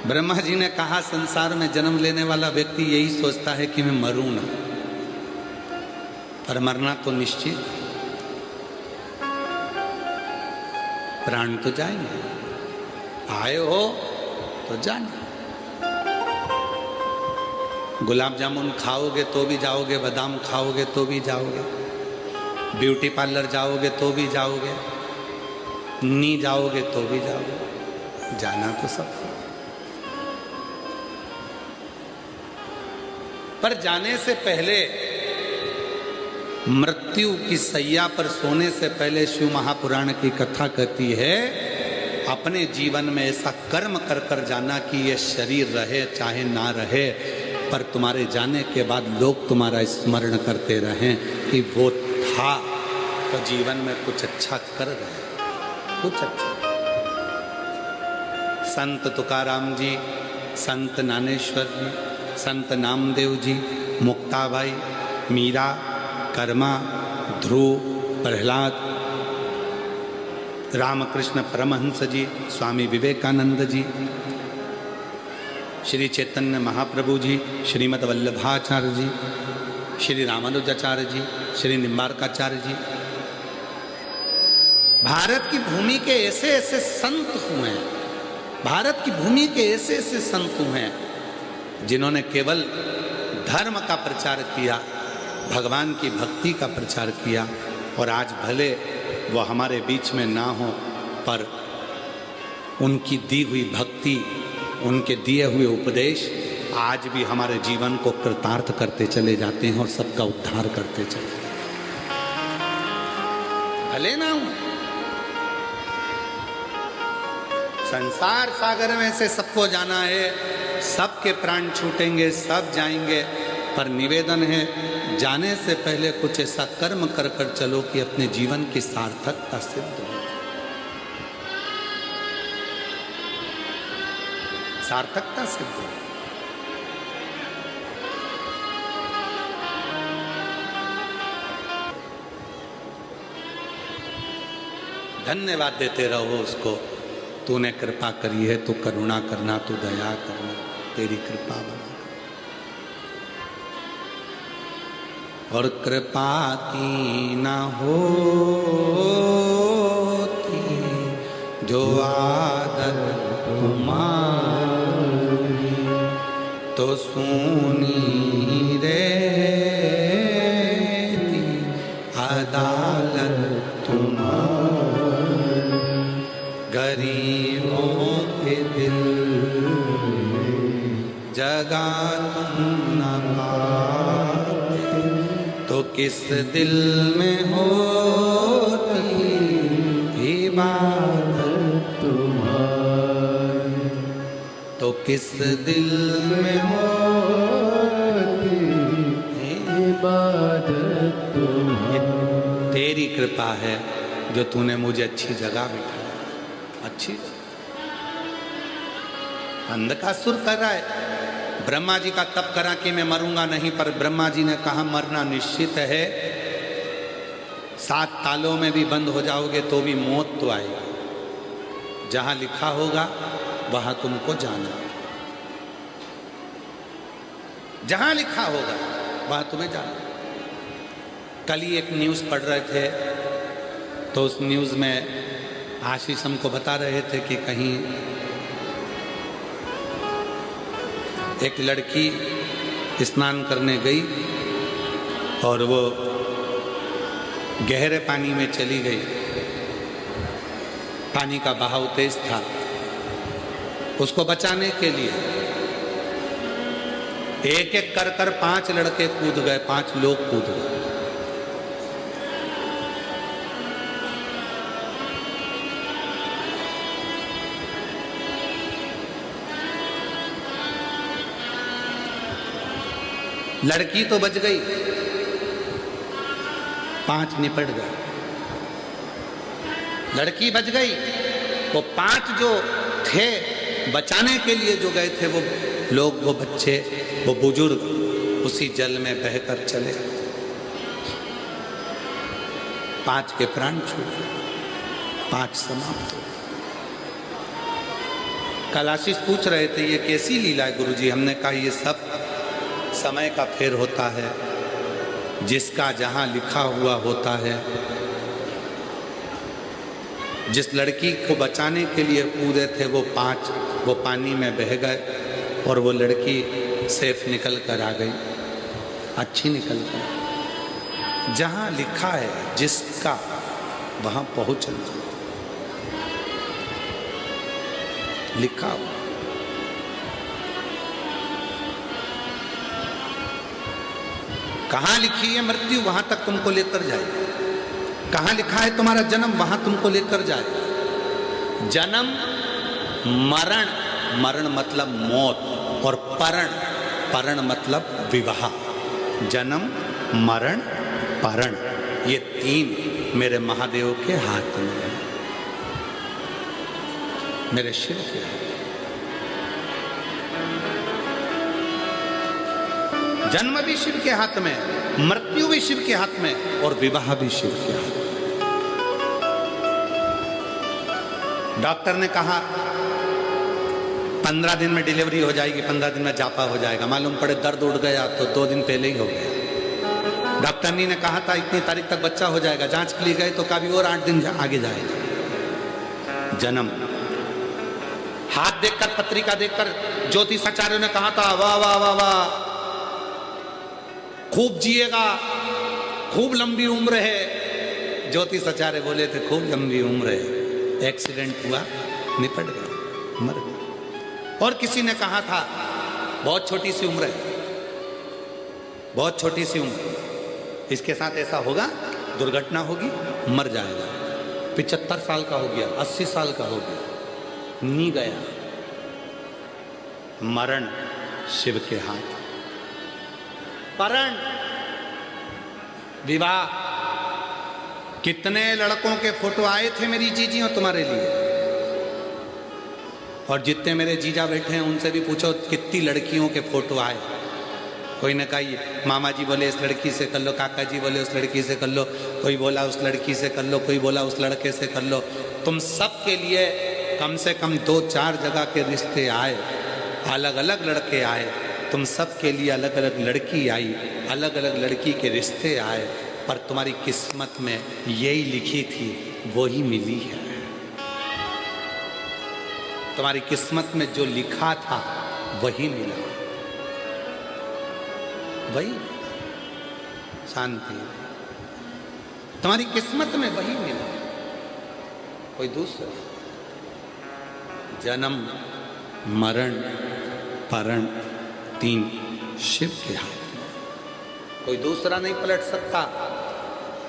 ब्रह्मा जी ने कहा संसार में जन्म लेने वाला व्यक्ति यही सोचता है कि मैं मरूं ना, पर मरना तो निश्चित, प्राण तो जाएंगे, आए हो तो जाने। गुलाब जामुन खाओगे तो भी जाओगे, बादाम खाओगे तो भी जाओगे, ब्यूटी पार्लर जाओगे तो भी जाओगे, नी जाओगे तो भी जाओगे, जाना तो सब। पर जाने से पहले, मृत्यु की सैया पर सोने से पहले शिव महापुराण की कथा कहती है अपने जीवन में ऐसा कर्म कर कर जाना कि ये शरीर रहे चाहे ना रहे, पर तुम्हारे जाने के बाद लोग तुम्हारा स्मरण करते रहें कि वो था तो जीवन में कुछ अच्छा कर रहे, कुछ अच्छा। संत तुकाराम जी, संत ज्ञानेश्वर जी, संत नामदेव जी, मुक्ताबाई, मीरा, कर्मा, ध्रुव, प्रहलाद, रामकृष्ण परमहंस जी, स्वामी विवेकानंद जी, श्री चैतन्य महाप्रभु जी, श्रीमद् वल्लभाचार्य जी, श्री रामानुजाचार्य जी, श्री निम्बार्काचार्य जी, भारत की भूमि के ऐसे ऐसे संत हुए हैं, भारत की भूमि के ऐसे ऐसे संत हुए हैं जिन्होंने केवल धर्म का प्रचार किया, भगवान की भक्ति का प्रचार किया, और आज भले वो हमारे बीच में ना हो, पर उनकी दी हुई भक्ति, उनके दिए हुए उपदेश आज भी हमारे जीवन को कृतार्थ करते चले जाते हैं और सबका उद्धार करते चले जाते हैं। भले ना हो, संसार सागर में से सबको जाना है, सबके प्राण छूटेंगे, सब जाएंगे, पर निवेदन है जाने से पहले कुछ ऐसा कर्म कर कर चलो कि अपने जीवन की सार्थकता सिद्ध हो। सार्थकता सिद्ध हो। धन्यवाद देते रहो उसको, तूने कृपा करी है, तू करुणा करना, तू दया करना, तेरी कृपा बना। और कृपा की ना होती जो आदत तुम्हारी, तो सुनी रहती अदालत तुम्हारी। गरीबों के दिल जगा तुम न पाते, तो किस दिल में होती इबादत तुम्हारी, तो किस दिल में होती इबादत तुम्हारी। तेरी कृपा है जो तूने मुझे अच्छी जगह बिठाया, अच्छी। अंधकासुर कर रहा है, ब्रह्मा जी का तप करा कि मैं मरूंगा नहीं, पर ब्रह्मा जी ने कहा मरना निश्चित है, 7 तालों में भी बंद हो जाओगे तो भी मौत तो आएगी, जहां लिखा होगा वहां तुमको जाना, जहां लिखा होगा वहां तुम्हें जाना। कल ही एक न्यूज़ पढ़ रहे थे, तो उस न्यूज़ में आशीष हमको बता रहे थे कि कहीं एक लड़की स्नान करने गई और वो गहरे पानी में चली गई, पानी का बहाव तेज था, उसको बचाने के लिए एक एक कर कर 5 लड़के कूद गए, 5 लोग कूद गए। लड़की तो बच गई, 5 निपट गए। लड़की बच गई, वो 5 जो थे बचाने के लिए जो गए थे, वो लोग, वो बच्चे, वो बुजुर्ग उसी जल में बहकर चले, 5 के प्राण छूट गए, 5 समाप्त हो। कल आशीष पूछ रहे थे ये कैसी लीला है गुरुजी। हमने कहा ये सब समय का फेर होता है, जिसका जहां लिखा हुआ होता है। जिस लड़की को बचाने के लिए कूदे थे वो 5, वो पानी में बह गए और वो लड़की सेफ निकल कर आ गई, अच्छी निकल कर। जहां लिखा है जिसका वहां पहुंचना, लिखा हो। कहां लिखी है मृत्यु वहां तक तुमको लेकर जाए। कहां लिखा है तुम्हारा जन्म वहां तुमको लेकर जाए। जन्म मरण, मरण मतलब मौत, और परण, परण मतलब विवाह। जन्म मरण परण, ये 3 मेरे महादेव के हाथ में है, मेरे शिव के हाथ। जन्म भी शिव के हाथ में, मृत्यु भी शिव के हाथ में, और विवाह भी शिव के हाथ में। डॉक्टर ने कहा 15 दिन में डिलीवरी हो जाएगी, 15 दिन में जापा हो जाएगा। मालूम पड़े दर्द उड़ गया तो 2 दिन पहले ही हो गया। डॉक्टर ने कहा था इतनी तारीख तक बच्चा हो जाएगा, जांच के लिए गए तो कभी और 8 दिन आगे जाएगा। जन्म, हाथ देखकर, पत्रिका देखकर ज्योतिष आचार्य ने कहा था वाह वाह वाह वाह, खूब जिएगा, खूब लंबी उम्र है। ज्योतिष आचार्य बोले थे खूब लंबी उम्र है, एक्सीडेंट हुआ, निपट गया, मर गया। और किसी ने कहा था बहुत छोटी सी उम्र है, बहुत छोटी सी उम्र, इसके साथ ऐसा होगा, दुर्घटना होगी, मर जाएगा। 75 साल का हो गया, 80 साल का हो गया, नहीं गया। मरण शिव के हाथ, परण विवाह। कितने लड़कों के फोटो आए थे मेरी जीजियों तुम्हारे लिए, और जितने मेरे जीजा बैठे हैं उनसे भी पूछो कितनी लड़कियों के फोटो आए। कोई ने कहा मामा जी बोले इस लड़की से कर लो, काका जी बोले उस लड़की से कर लो, कोई बोला उस लड़की से कर लो, कोई बोला उस लड़के से कर लो। तुम सब के लिए कम से कम 2-4 जगह के रिश्ते आए, अलग अलग लड़के आए, तुम सब के लिए अलग अलग लड़की आई, अलग अलग लड़की के रिश्ते आए, पर तुम्हारी किस्मत में यही लिखी थी वो ही मिली है। तुम्हारी किस्मत में जो लिखा था वही मिला, वही शांति। तुम्हारी किस्मत में वही मिला, कोई दूसरा। जन्म मरण परण 3 शिव के हाथ में, कोई दूसरा नहीं पलट सकता।